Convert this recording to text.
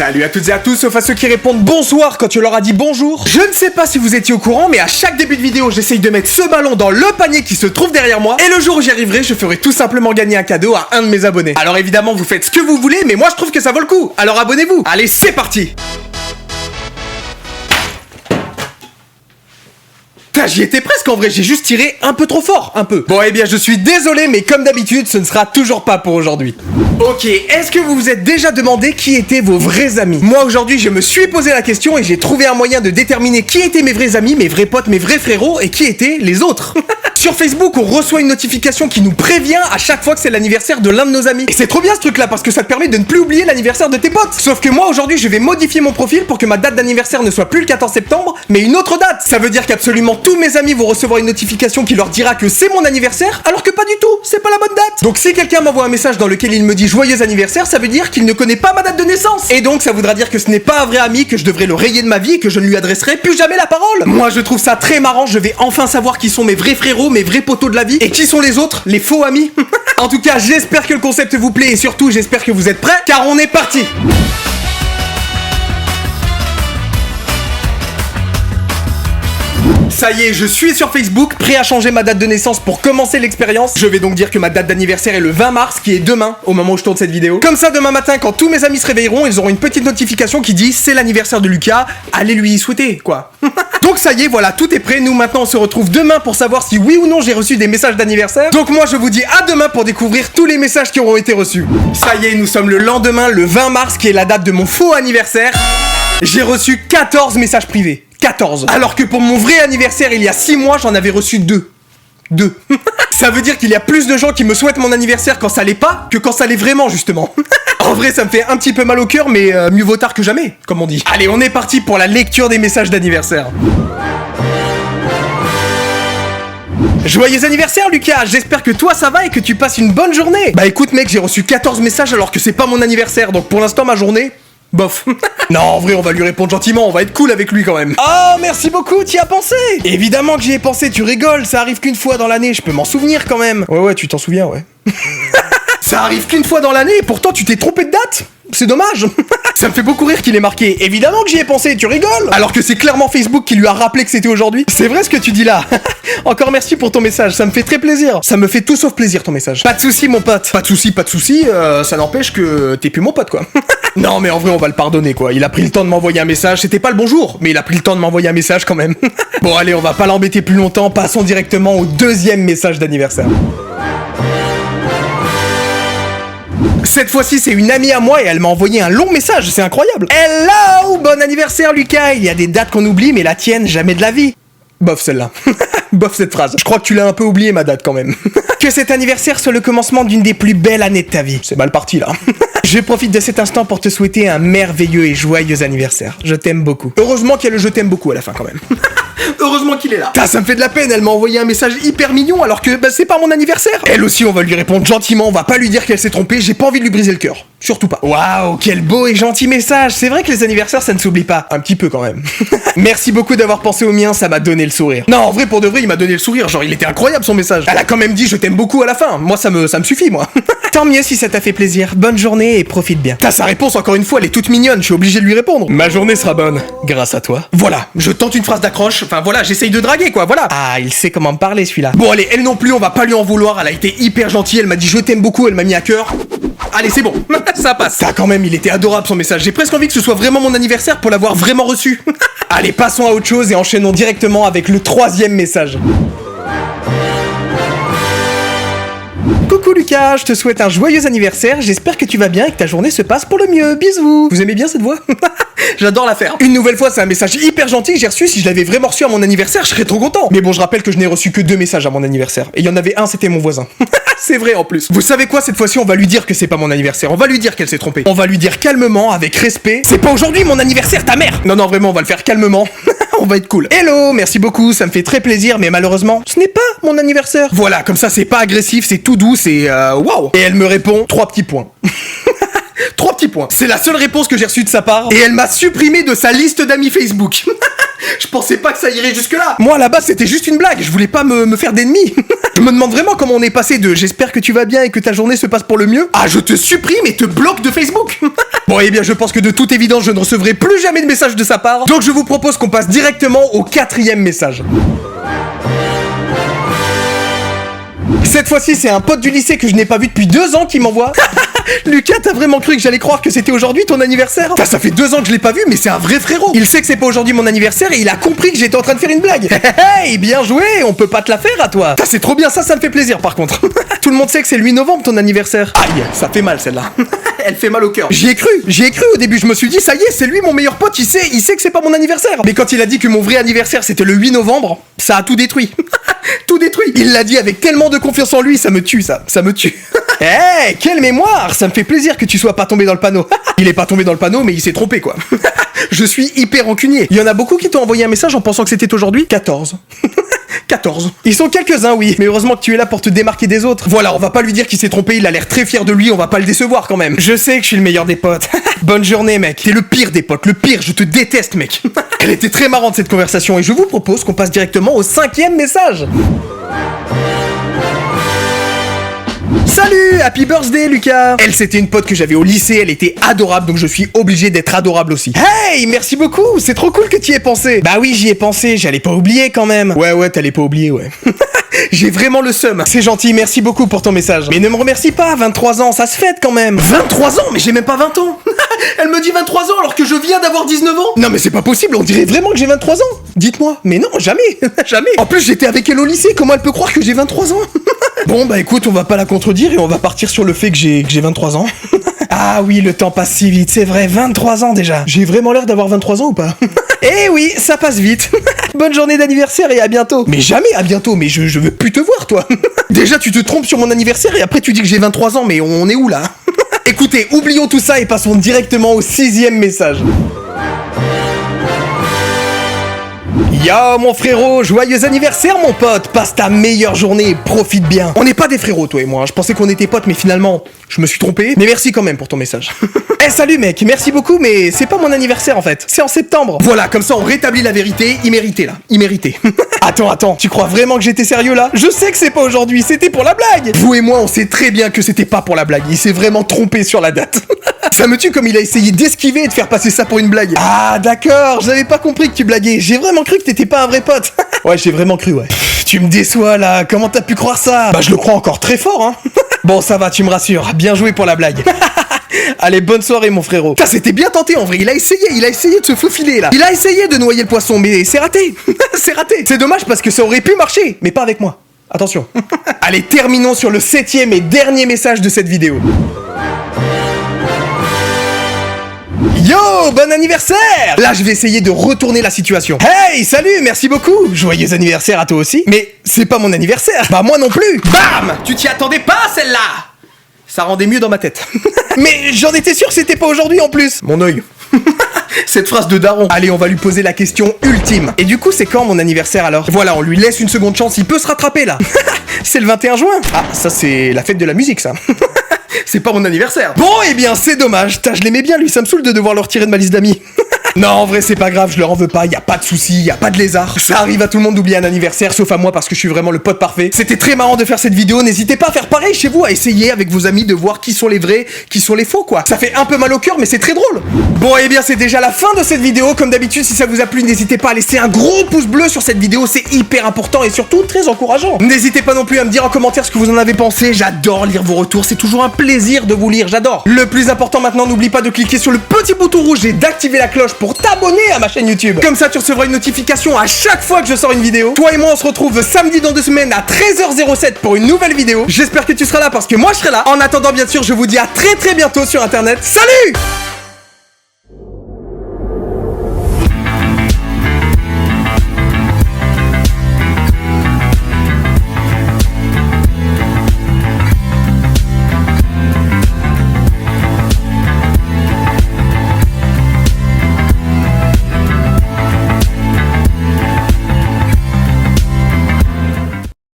Salut à toutes et à tous, sauf à ceux qui répondent bonsoir quand tu leur as dit bonjour. Je ne sais pas si vous étiez au courant, mais à chaque début de vidéo, j'essaye de mettre ce ballon dans le panier qui se trouve derrière moi. Et le jour où j'y arriverai, je ferai tout simplement gagner un cadeau à un de mes abonnés. Alors évidemment, vous faites ce que vous voulez, mais moi je trouve que ça vaut le coup. Alors abonnez-vous. Allez, c'est parti. J'y étais presque en vrai, j'ai juste tiré un peu trop fort, un peu. Bon, eh bien, je suis désolé, mais comme d'habitude, ce ne sera toujours pas pour aujourd'hui. Ok, est-ce que vous vous êtes déjà demandé qui étaient vos vrais amis? Moi, aujourd'hui, je me suis posé la question et j'ai trouvé un moyen de déterminer qui étaient mes vrais amis, mes vrais potes, mes vrais frérots et qui étaient les autres. Sur Facebook, on reçoit une notification qui nous prévient à chaque fois que c'est l'anniversaire de l'un de nos amis. Et c'est trop bien ce truc-là parce que ça te permet de ne plus oublier l'anniversaire de tes potes. Sauf que moi, aujourd'hui, je vais modifier mon profil pour que ma date d'anniversaire ne soit plus le 14 septembre, mais une autre date. Ça veut dire qu'absolument tous mes amis vont recevoir une notification qui leur dira que c'est mon anniversaire, alors que pas du tout, c'est pas la bonne date. Donc si quelqu'un m'envoie un message dans lequel il me dit joyeux anniversaire, ça veut dire qu'il ne connaît pas ma date de naissance. Et donc ça voudra dire que ce n'est pas un vrai ami, que je devrais le rayer de ma vie et que je ne lui adresserai plus jamais la parole. Moi, je trouve ça très marrant, je vais enfin savoir qui sont mes vrais frérots, mes vrais poteaux de la vie. Et qui sont les autres, les faux amis. En tout cas, j'espère que le concept vous plaît et surtout, j'espère que vous êtes prêts, car on est parti. Ça y est, je suis sur Facebook, prêt à changer ma date de naissance pour commencer l'expérience. Je vais donc dire que ma date d'anniversaire est le 20 mars, qui est demain, au moment où je tourne cette vidéo. Comme ça, demain matin, quand tous mes amis se réveilleront, ils auront une petite notification qui dit « C'est l'anniversaire de Lucas, allez lui y souhaiter, quoi. » Donc ça y est, voilà, tout est prêt. Nous, maintenant, on se retrouve demain pour savoir si oui ou non j'ai reçu des messages d'anniversaire. Donc moi, je vous dis à demain pour découvrir tous les messages qui auront été reçus. Ça y est, nous sommes le lendemain, le 20 mars, qui est la date de mon faux anniversaire. J'ai reçu 14 messages privés. 14. Alors que pour mon vrai anniversaire, il y a 6 mois, j'en avais reçu 2. 2. Ça veut dire qu'il y a plus de gens qui me souhaitent mon anniversaire quand ça l'est pas que quand ça l'est vraiment, justement. En vrai, ça me fait un petit peu mal au cœur, mais mieux vaut tard que jamais, comme on dit. Allez, on est parti pour la lecture des messages d'anniversaire. Joyeux anniversaire Lucas, j'espère que toi ça va et que tu passes une bonne journée. Bah écoute mec, j'ai reçu 14 messages alors que c'est pas mon anniversaire, donc pour l'instant ma journée... bof. Non, en vrai, on va lui répondre gentiment, on va être cool avec lui quand même. Oh, merci beaucoup, t'y as pensé. Évidemment que j'y ai pensé, tu rigoles, ça arrive qu'une fois dans l'année, je peux m'en souvenir quand même. Ouais, tu t'en souviens, ouais. Ça arrive qu'une fois dans l'année et pourtant tu t'es trompé de date. C'est dommage. Ça me fait beaucoup rire qu'il ait marqué. Évidemment que j'y ai pensé, tu rigoles. Alors que c'est clairement Facebook qui lui a rappelé que c'était aujourd'hui. C'est vrai ce que tu dis là. Encore merci pour ton message, ça me fait très plaisir. Ça me fait tout sauf plaisir ton message. Pas de soucis mon pote. Pas de soucis, ça n'empêche que t'es plus mon pote quoi. Non mais en vrai on va le pardonner quoi. Il a pris le temps de m'envoyer un message, c'était pas le bonjour, mais il a pris le temps de m'envoyer un message quand même. Bon allez, on va pas l'embêter plus longtemps, passons directement au deuxième message d'anniversaire. Cette fois-ci, c'est une amie à moi et elle m'a envoyé un long message, c'est incroyable. Hello, bon anniversaire Lucas. Il y a des dates qu'on oublie, mais la tienne, jamais de la vie. Bof celle-là. Bof cette phrase. Je crois que tu l'as un peu oublié ma date quand même. Que cet anniversaire soit le commencement d'une des plus belles années de ta vie. C'est mal parti là. Je profite de cet instant pour te souhaiter un merveilleux et joyeux anniversaire. Je t'aime beaucoup. Heureusement qu'il y a le je t'aime beaucoup à la fin quand même. Heureusement qu'il est là. Ça me fait de la peine, elle m'a envoyé un message hyper mignon alors que c'est pas mon anniversaire. Elle aussi, on va lui répondre gentiment, on va pas lui dire qu'elle s'est trompée, j'ai pas envie de lui briser le cœur. Surtout pas. Waouh, quel beau et gentil message. C'est vrai que les anniversaires, ça ne s'oublie pas. Un petit peu quand même. Merci beaucoup d'avoir pensé au mien, ça m'a donné le sourire. Non, en vrai, pour de vrai, il m'a donné le sourire. Genre, il était incroyable son message. Elle a quand même dit je t'aime beaucoup à la fin. Moi, ça me suffit, moi. Tant mieux si ça t'a fait plaisir. Bonne journée et profite bien. Sa réponse, encore une fois, elle est toute mignonne. Je suis obligé de lui répondre. Ma journée sera bonne, grâce à toi. Voilà, je tente une phrase d'accroche. Enfin voilà, j'essaye de draguer quoi, voilà. Ah, il sait comment me parler celui-là. Bon allez, elle non plus, on va pas lui en vouloir. Elle a été hyper gentille. Elle m'a dit je t'aime beaucoup. Elle m'a mis à cœur. Allez, c'est bon, ça passe. Ça quand même, il était adorable son message. J'ai presque envie que ce soit vraiment mon anniversaire pour l'avoir vraiment reçu. Allez, passons à autre chose et enchaînons directement avec le troisième message. Coucou Lucas, je te souhaite un joyeux anniversaire, j'espère que tu vas bien et que ta journée se passe pour le mieux, bisous. Vous aimez bien cette voix? J'adore la faire. Une nouvelle fois, c'est un message hyper gentil que j'ai reçu. Si je l'avais vraiment reçu à mon anniversaire, je serais trop content. Mais bon, je rappelle que je n'ai reçu que 2 messages à mon anniversaire. Et il y en avait un, c'était mon voisin. C'est vrai en plus. Vous savez quoi, cette fois-ci, on va lui dire que c'est pas mon anniversaire. On va lui dire qu'elle s'est trompée. On va lui dire calmement, avec respect. C'est pas aujourd'hui mon anniversaire, ta mère. Non, vraiment, on va le faire calmement. On va être cool. Hello, merci beaucoup, ça me fait très plaisir, mais malheureusement, ce n'est pas mon anniversaire. Voilà, comme ça, c'est pas agressif, c'est tout doux, c'est waouh. Et elle me répond 3 petits points. 3 petits points. C'est la seule réponse que j'ai reçue de sa part. Et elle m'a supprimé de sa liste d'amis Facebook. Je pensais pas que ça irait jusque là. Moi, à la base, c'était juste une blague. Je voulais pas me faire d'ennemis. Je me demande vraiment comment on est passé de j'espère que tu vas bien et que ta journée se passe pour le mieux à je te supprime et te bloque de Facebook. Bon, eh bien, je pense que de toute évidence, je ne recevrai plus jamais de message de sa part. Donc, je vous propose qu'on passe directement au 4e message. Cette fois-ci, c'est un pote du lycée que je n'ai pas vu depuis 2 ans qui m'envoie. Lucas, t'as vraiment cru que j'allais croire que c'était aujourd'hui ton anniversaire? Ça fait 2 ans que je l'ai pas vu, mais c'est un vrai frérot. Il sait que c'est pas aujourd'hui mon anniversaire et il a compris que j'étais en train de faire une blague. Hey, bien joué, on peut pas te la faire à toi. C'est trop bien, ça me fait plaisir par contre. Tout le monde sait que c'est le 8 novembre ton anniversaire. Aïe, ça fait mal celle-là. Elle fait mal au cœur. J'y ai cru au début, je me suis dit ça y est, c'est lui mon meilleur pote, il sait que c'est pas mon anniversaire. Mais quand il a dit que mon vrai anniversaire c'était le 8 novembre, ça a tout détruit. Tout détruit. Il l'a dit avec tellement de confiance en lui, ça me tue ça me tue. Hey, quelle mémoire! Ça me fait plaisir que tu sois pas tombé dans le panneau. Il est pas tombé dans le panneau, mais il s'est trompé, quoi. Je suis hyper rancunier. Il y en a beaucoup qui t'ont envoyé un message en pensant que c'était aujourd'hui? 14. 14. Ils sont quelques-uns, oui, mais heureusement que tu es là pour te démarquer des autres. Voilà, on va pas lui dire qu'il s'est trompé, il a l'air très fier de lui, on va pas le décevoir quand même. Je sais que je suis le meilleur des potes. Bonne journée, mec. T'es le pire des potes, le pire, je te déteste, mec. Elle était très marrante cette conversation et je vous propose qu'on passe directement au 5e message. Salut, happy birthday Lucas. Elle c'était une pote que j'avais au lycée, elle était adorable donc je suis obligé d'être adorable aussi. Hey, merci beaucoup, c'est trop cool que tu y aies pensé. Bah oui, j'y ai pensé, j'allais pas oublier quand même. Ouais, t'allais pas oublier, ouais. J'ai vraiment le seum. C'est gentil, merci beaucoup pour ton message. Mais ne me remercie pas, 23 ans, ça se fête quand même. 23 ans? Mais j'ai même pas 20 ans. Elle me dit 23 ans alors que je viens d'avoir 19 ans. Non mais c'est pas possible, on dirait vraiment que j'ai 23 ans. Dites-moi. Mais non, jamais, jamais. En plus j'étais avec elle au lycée, comment elle peut croire que j'ai 23 ans? Bon bah écoute, on va pas la contredire et on va partir sur le fait que j'ai 23 ans. Ah oui, le temps passe si vite, c'est vrai, 23 ans déjà. J'ai vraiment l'air d'avoir 23 ans ou pas? Eh oui, ça passe vite. Bonne journée d'anniversaire et à bientôt. Mais jamais à bientôt, mais je veux plus te voir toi. Déjà tu te trompes sur mon anniversaire et après tu dis que j'ai 23 ans, mais on est où là? Écoutez, oublions tout ça et passons directement au 6e message. Yo mon frérot, joyeux anniversaire mon pote. Passe ta meilleure journée et profite bien. On n'est pas des frérots toi et moi, je pensais qu'on était potes mais finalement je me suis trompé. Mais merci quand même pour ton message. Eh salut mec, merci beaucoup mais c'est pas mon anniversaire en fait, c'est en septembre. Voilà, comme ça on rétablit la vérité, il méritait là, il méritait. Attends, tu crois vraiment que j'étais sérieux là? Je sais que c'est pas aujourd'hui, c'était pour la blague. Vous et moi on sait très bien que c'était pas pour la blague, il s'est vraiment trompé sur la date. Ça me tue comme il a essayé d'esquiver et de faire passer ça pour une blague. Ah d'accord, j'avais pas compris que tu blaguais, j'ai vraiment cru que t'étais pas un vrai pote. Ouais, j'ai vraiment cru, ouais. Tu me déçois là, comment t'as pu croire ça? Bah je le crois encore très fort, hein. Bon ça va, tu me rassures, bien joué pour la blague. Allez, bonne soirée mon frérot. Ça c'était bien tenté en vrai, il a essayé de se faufiler là. Il a essayé de noyer le poisson, mais c'est raté. C'est raté. C'est dommage parce que ça aurait pu marcher, mais pas avec moi. Attention. Allez, terminons sur le 7e et dernier message de cette vidéo. Yo, bon anniversaire! Là, je vais essayer de retourner la situation. Hey, salut, merci beaucoup! Joyeux anniversaire à toi aussi. Mais c'est pas mon anniversaire. Bah moi non plus. Bam! Tu t'y attendais pas, celle-là? Ça rendait mieux dans ma tête. Mais j'en étais sûr que c'était pas aujourd'hui en plus. Mon œil. Cette phrase de daron. Allez, on va lui poser la question ultime. Et du coup, c'est quand mon anniversaire alors? Voilà, on lui laisse une seconde chance, il peut se rattraper là. C'est le 21 juin. Ah, ça c'est la fête de la musique ça. C'est pas mon anniversaire. Bon, eh bien, c'est dommage. Je l'aimais bien lui, ça me saoule de devoir le retirer de ma liste d'amis. Non, en vrai, c'est pas grave, je leur en veux pas, y a pas de soucis, y a pas de lézard. Ça arrive à tout le monde d'oublier un anniversaire, sauf à moi parce que je suis vraiment le pote parfait. C'était très marrant de faire cette vidéo, n'hésitez pas à faire pareil chez vous, à essayer avec vos amis de voir qui sont les vrais, qui sont les faux, quoi. Ça fait un peu mal au cœur, mais c'est très drôle. Bon, eh bien, c'est déjà la fin de cette vidéo. Comme d'habitude, si ça vous a plu, n'hésitez pas à laisser un gros pouce bleu sur cette vidéo, c'est hyper important et surtout très encourageant. N'hésitez pas non plus à me dire en commentaire ce que vous en avez pensé, j'adore lire vos retours, c'est toujours un plaisir de vous lire, j'adore. Le plus important maintenant, n'oublie pas de cliquer sur le petit bouton rouge et d'activer la cloche pour t'abonner à ma chaîne YouTube. Comme ça, tu recevras une notification à chaque fois que je sors une vidéo. Toi et moi, on se retrouve samedi dans 2 semaines à 13h07 pour une nouvelle vidéo. J'espère que tu seras là parce que moi, je serai là. En attendant, bien sûr, je vous dis à très bientôt sur Internet. Salut!